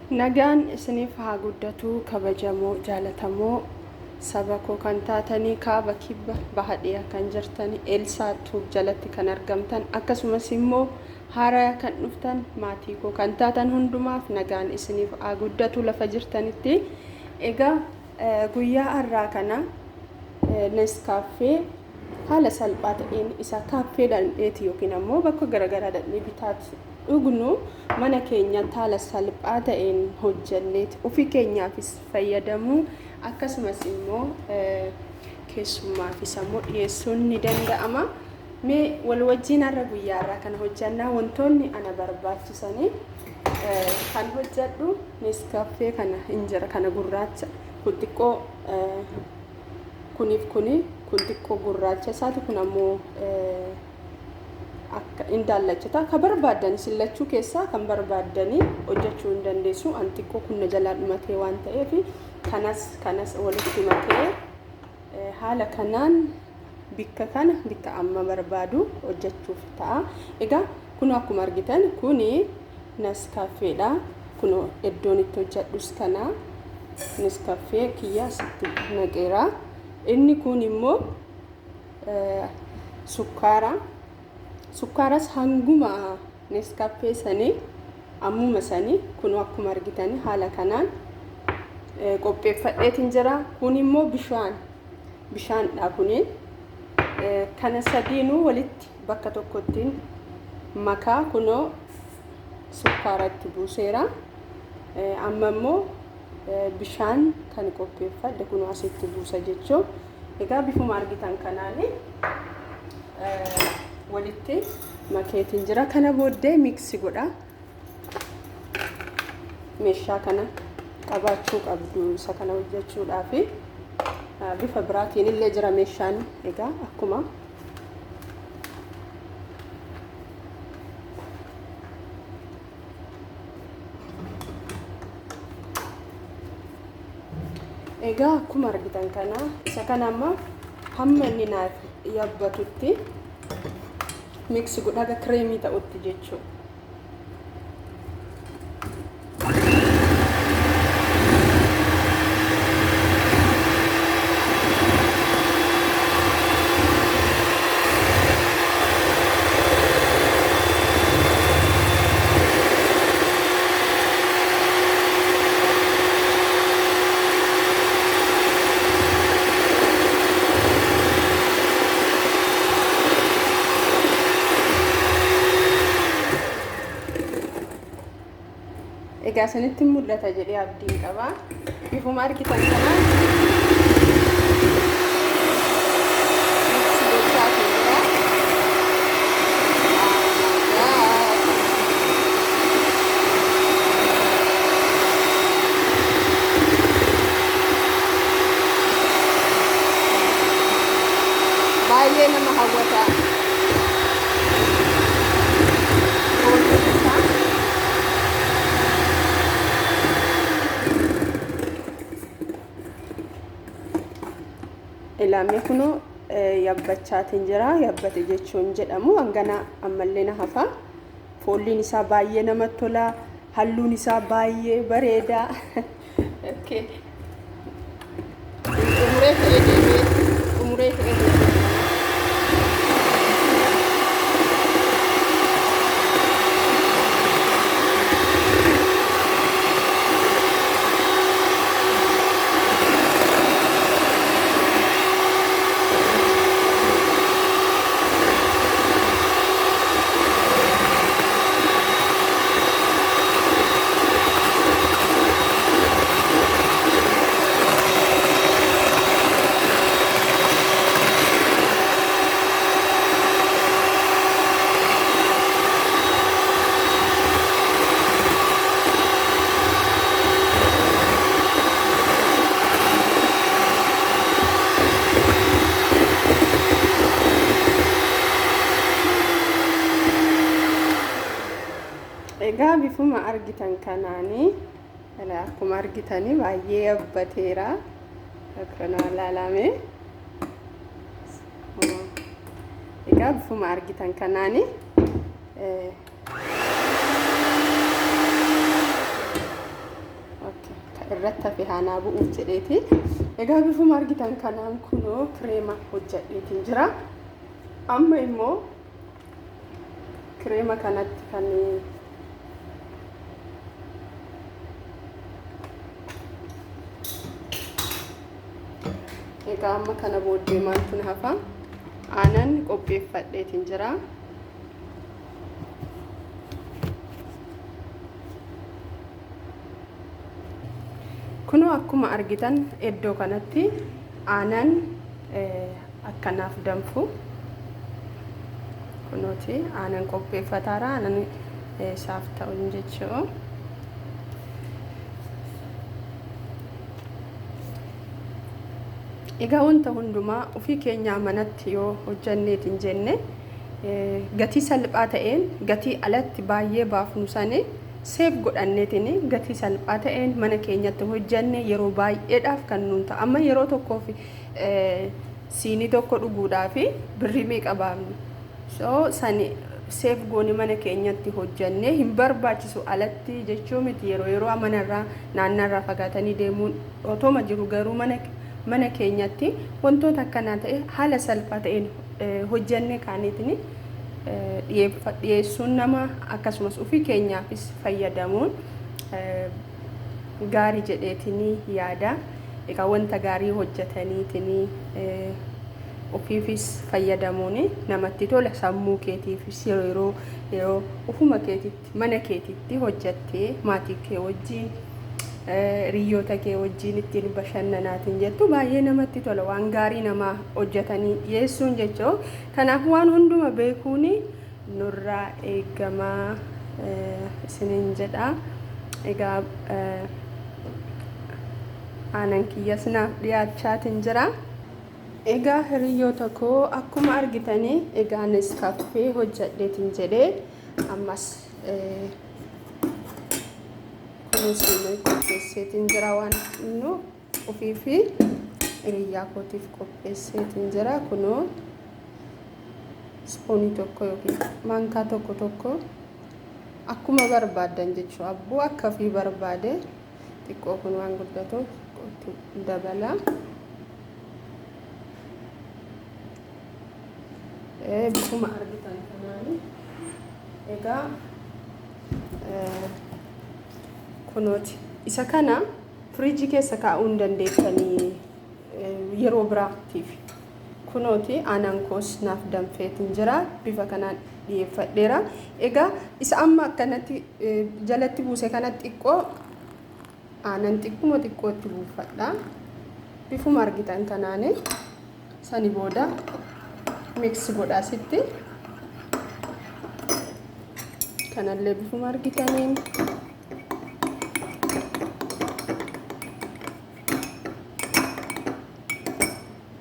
Nagaan isiniif haa guddatu kabajamoo jaalatamoo saba koo kan taatanii kaaba kibba baha dhiyaa kan jirtanii Elsaatu jalatti kan argamtan akkasumas immoo haaraa kan dhuftan maatii koo kan taatan hundumaaf nagaan isiniif haa guddatu lafa jirtanitti. Egaa guyyaa har'aa kana NESCAFE haala salphaa ta'een isa kaaffeedhaan dheeti yookiin ammoo bakka garaagaraa dhaqnee bitaatti dhuugunuu mana keenyatti haala salphaa ta'een hojjanneeti ofii keenyaafis fayyadamuu akkasumas immoo keessummaafis ammoo dhiyeessuun ni danda'ama. Mee wal wajjin har'a guyyaa har'aa kana hojjannaa wantoonni ana barbaachisanii kan hojjedhu NESCAFE kana injera kana gurraacha kun xiqqoo kuniif kun xiqqoo gurraacha isaati kun ammoo akka indaallachata ka barbaadan sillachuu keessaa kan barbaadanii hojjechuu hin dandeessu an xiqqoo kun jalaa dhumatee waan ta'eef kanas walitti makee haala kanaan bikka amma barbaadu hojjechuuf ta'a. Egaa kun akkuma argitan kuni NESCAFEedha. Kun iddoon itti hojjedhus kana NESCAFE kiyyaa sitti naqeera. Inni kun immoo sukkaaras hanguma NESCAFE sanii ammuma sanii kun akkuma argitan haala kanaan qopheeffadheetiin jira. Kun immoo bishaandha kuniin kana sadiinuu walitti bakka tokkottiin makaa kunoo sukkaaratti buuseera. Amma immoo bishaan kan qopheeffadhe kunoo asitti buusa jechuu. Egaa bifuma argitan kanaan walitti makeetiin jira. Kana booddee miksi godha. Meeshaa kana qabaachuu qabdu isa kana hojjechuudhaaf bifa biraatiin illee jira meeshaan. Egaa akkuma argitan kana isa kana amma hamma inni naaf yabbatutti miksi godha aga kireemii ta'utti jechuudha. Egaa sanitti mul'ata jedhee abdiin qaba. Bifuma argitan kanaan baay'ee nama hawwata. Ilaamee kunoo yabbachaatiin jira. Yabbate jechuun jedhamu hangana ammallee na hafa. Foolliin isaa baay'ee namatti tola. Halluun isaa baay'ee bareeda. Okay. Umuree ta'ee deemee. Egaa bifuma argitan kanaanii akkuma argitanii baay'ee yabbateera. Akkana laalame. Egaa bifuma argitan kanaanii irratti hafe haanaa bu'uuf jedheeti. Egaa bifuma argitan kanaan kunoo kireema hojjedheetiin jira. Amma immoo kireema kanatti kan egaa amma kana booddee maaltu na hafa? Aanan qopheeffadheetiin jira. Kunoo akkuma argitan iddoo kanatti aanan akkanaaf danfu. Kunooti aanan qopheeffataara. Aanan isaaf ta'u jechuudha. Egaa wanta hundumaa ofii keenyaa manatti yoo hojjanneetiin jenne gatii salphaa ta'een gatii alatti baay'ee baafnu sane seef godhanneetiin gatii salphaa ta'een mana keenyatti hojjanne yeroo baay'eedhaaf kan nuun ta'a. Amma yeroo tokkoof siinii tokko dhuguudhaaf birrii meeqa baafnu? So sani seef goone mana keenyatti hojjanne hin barbaachisu alatti jechuu miti. Yeroo manarraa naannarraa fagaatanii deemuun otoma jiru garuu mana keenyatti wantoota akkanaa ta'e haala salphaa ta'een hojjanne kaaniitiin dhiyeessuun nama akkasumas ofii keenyaafis fayyadamuun gaarii jedheetiin yaada. Egaa wanta gaarii hojjetaniitiin ofiifis fayyadamuun namatti tola. Sammuu keetiifis yeroo ofuma keetitti mana keetitti hojjettee maatii kee wajjin riyyoota kee wajjin ittiin bashannanaatiin jettu baay'ee namatti tola. Waan gaarii nama hojjetanii dhiyeessuun jechuun kanaaf waan hunduma beekuun nurraa eegamaa isiniin jedha. Egaa aanan kiyyas naaf dhiyaachaatiin jira. Egaa hiriyoota koo akkuma argitanii egaa NESCAFE hojjedheetiin jedhee ammas kunuunsinee qopheesseetiin jira. Waan inni ofii fi hiriyaa kootiif qopheesseetiin jira. Kunoo spoonii tokko yookiin maankaa tokko akkuma barbaadan jechuudha. Abbuu akka fi barbaade xiqqoo kun waan guddatu dabala. Bifuma argitan kanaan egaa kunooti isa kana firiijii keessa kaa'uu hin dandeessanii yeroo biraatiif. Kunooti aanan koos naaf danfeetiin jira. Bifa kanaan dhiyeeffadheera. Egaa isa amma akkanatti jalatti buuse kanatti xiqqoo aanan xiqqootti buufadha. Bifuma argitan kanaan sani booda mix godhaa sitti. Kanallee bifuma argitaniin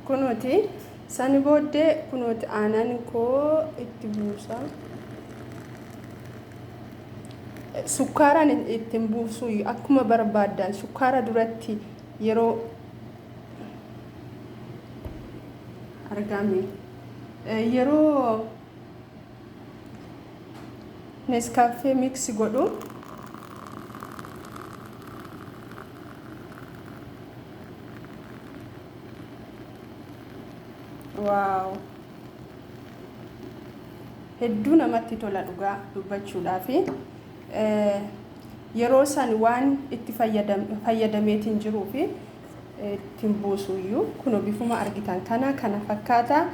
kunooti sani booddee kunooti aanan koo itti buusa. Sukkaaraan ittiin buusuu akkuma barbaadan sukkaara duratti yeroo argame yeroo NESCAFE mix godhu waaw hedduu namatti tola dhugaa dubbachuudhaaf. Yeroo san waan itti fayyadameetiin jiruu fi ittiin buusuyyuu kunoo bifuma argitan kana fakkaata.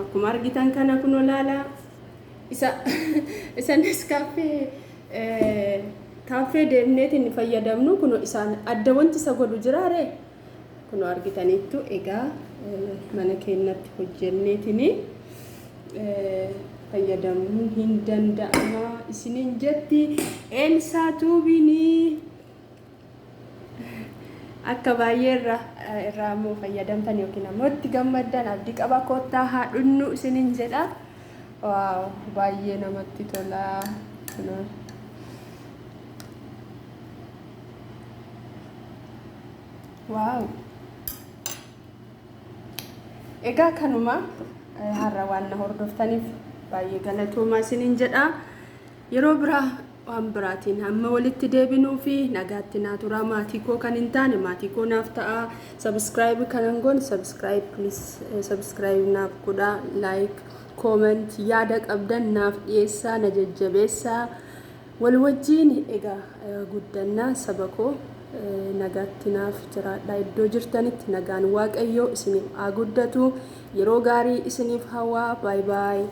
Akkuma argitan kana kunoo laala isa NESCAFE kaaffee deemneetiin fayyadamnu kunoo isaan adda wanti isa godhu jiraare kunoo argitaniittu. Egaa mana keenyatti hojjenneetiin fayyadamuun hin danda'ama isiniin jetti Elsaa tuubinii. Akka baay'ee irraa immoo fayyadamtan yookiin ammoo itti gammaddan abdii qaba. Kottaa haa dhunnu isiniin jedha. Waaw baay'ee namatti tola. Waaw. Egaa kanuma har'a waan na hordoftaniif baay'ee galatoomaa isiniin jedha. Yeroo biraa waan biraatiin hamma walitti deebinuu fi nagaatti naa turaa. Maatii koo kan hin taane maatii koo naaf ta'a. Subscribe kanan goon subscribe please subscribe naaf godhaa. Like comment yaada qabdan naaf dhiyeessaa na jajjabeessaa. Wal wajjiin egaa guddannaa saba koo nagaatti naaf jiraadhaa. Iddoo jirtanitti nagaan Waaqayyoo isiniif haa guddatu. Yeroo gaarii isiniif hawaa. Bye bye.